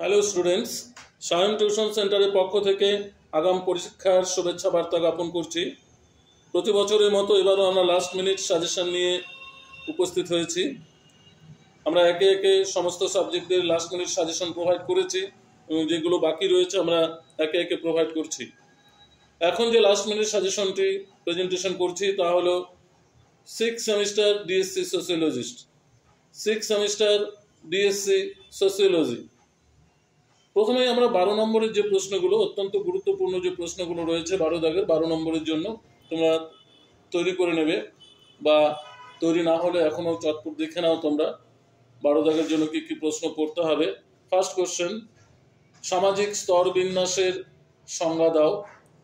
Hello students, Sayan tuition সেন্টারের পক্ষ থেকে আগাম পরীক্ষার শুভেচ্ছা বার্তা জ্ঞাপন করছি। প্রতি বছরের মতো এবারও আমরা লাস্ট মিনিট সাজেশন নিয়ে উপস্থিত হয়েছি। আমরা একে একে সমস্ত সাবজেক্টের লাস্ট মিনিট সাজেশন প্রোভাইড করেছি এবং যেগুলো বাকি রয়েছে আমরা একে একে প্রোভাইড করছি। এখন যে লাস্ট মিনিট সাজেশনটি প্রেজেন্টেশন করছি তা হলো 6th semester DSC sociologist, 6th semester DSC sociology. প্রথমেই আমরা 12 নম্বরের যে প্রশ্নগুলো, অত্যন্ত গুরুত্বপূর্ণ যে প্রশ্নগুলো রয়েছে 12 দাগের 12 নম্বরের জন্য তোমরা তৈরি করে নেবে, বা তৈরি না হলে এখনো চটপট দেখে নাও তোমরা 12 দাগের জন্য কি কি প্রশ্ন পড়তে হবে। ফার্স্ট কোশ্চেন, সামাজিক স্তর বিন্যাসের সংজ্ঞা দাও,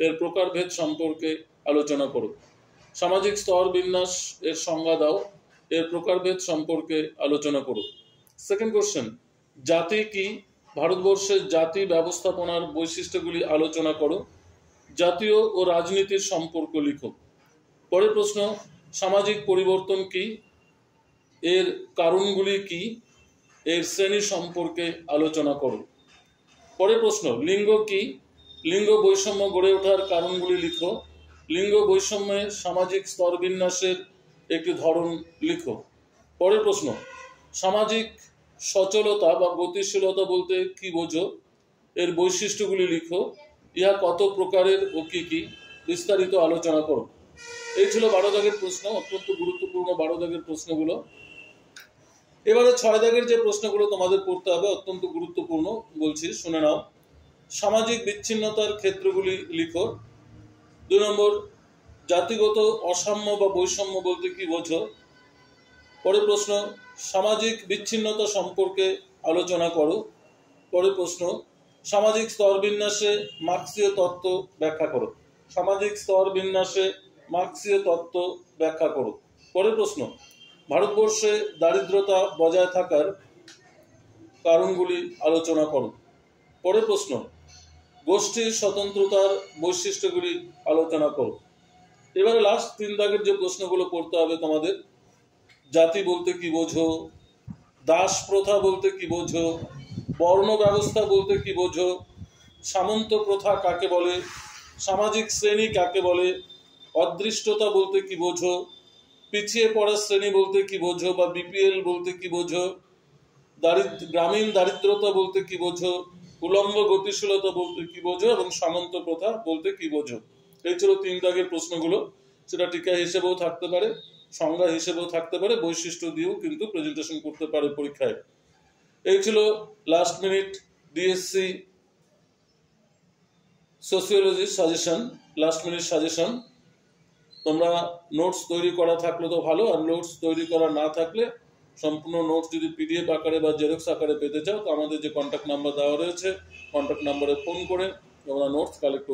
এর প্রকারভেদ সম্পর্কে আলোচনা করো। সামাজিক স্তর বিন্যাস এর সংজ্ঞা দাও, এর প্রকারভেদ সম্পর্কে আলোচনা করো। সেকেন্ড কোশ্চেন, জাতি কি, ভারতবর্ষের জাতি ব্যবস্থাপনার বৈশিষ্ট্যগুলি আলোচনা করো। জাতীয় ও রাজনীতির সম্পর্ক লিখো। পরের প্রশ্ন, সামাজিক পরিবর্তন কি, এর কারণগুলি কি, এর শ্রেণী সম্পর্কে আলোচনা করো। পরের প্রশ্ন, লিঙ্গ কি, লিঙ্গ বৈষম্য গড়ে ওঠার কারণগুলি লিখো। লিঙ্গ বৈষম্যের সামাজিক স্তরবিন্যাসের একটি ধরন লিখো। পরের প্রশ্ন, সামাজিক সচলতা বা গতিশীলতা বলতে কি বোঝো, এর বৈশিষ্ট্যগুলি লিখো। ইহা কত প্রকারের ও কি কি, বিস্তারিত আলোচনা করো। এই ছিল 12 দাগের প্রশ্ন, অত্যন্ত গুরুত্বপূর্ণ 12 দাগের প্রশ্নগুলো। এবারে 6 দাগের যে প্রশ্নগুলো তোমাদের পড়তে হবে, অত্যন্ত গুরুত্বপূর্ণ, বলছি শুনে নাও। সামাজিক বিচ্ছিন্নতার ক্ষেত্রগুলি লিখো। 2 নম্বর, জাতিগত অসাম্য বা বৈষম্য বলতে কি বোঝো। পরের প্রশ্ন, সামাজিক বিচ্ছিন্নতা সম্পর্কে আলোচনা করো। পরের প্রশ্ন, সামাজিক স্তর বিন্যাসে মার্ক্সীয় তত্ত্ব ব্যাখ্যা করো। সামাজিক স্তর বিন্যাসে মার্ক্সীয় তত্ত্ব ব্যাখ্যা করো। পরের প্রশ্ন, ভারতবর্ষে দারিদ্রতা বজায় থাকার কারণগুলি আলোচনা করো। পরের প্রশ্ন, গোষ্ঠীর স্বতন্ত্রতার বৈশিষ্ট্যগুলি আলোচনা করো। এবারে লাস্ট 3 দাগের যে প্রশ্নগুলো পড়তে হবে তোমাদের, জাতি বলতে কি বোঝো, দাস প্রথা বলতে কি বোঝো, বর্ণ ব্যবস্থা বলতে কি বোঝো, সামন্ত প্রথা কাকে বলে, সামাজিক শ্রেণী কাকে বলে, অদৃষ্টতা বলতে কি বোঝো, পিছিয়ে পড়া শ্রেণী বলতে কি বোঝো বা বিপিএল বলতে কি বোঝো, গ্রামীণ দারিদ্রতা বলতে কি বোঝো, উলম্ব গতিশীলতা বলতে কি বোঝো এবং সামন্ত প্রথা বলতে কি বোঝো। এই ছিল 3 দাগের প্রশ্নগুলো। সেটা টিকা হিসেবেও থাকতে পারে, সংজ্ঞা হিসেবেও থাকতে পারে, বৈশিষ্ট্য দিয়েও কিন্তু প্রেজেন্টেশন করতে পারে পরীক্ষায়। এই ছিল last minute DSC sociology suggestion, last minute suggestion. তোমরা নোটস তৈরি করা থাকলে তো ভালো, আর নোটস তৈরি করা না থাকলে সম্পূর্ণ নোটস যদি পিডিএফ আকারে বা জেরক্স আকারে পেতে চাও তো আমাদের যে কন্ট্যাক্ট নাম্বার দেওয়া রয়েছে, কন্ট্যাক্ট নাম্বারে ফোন করে তোমরা নোটস কালেক্ট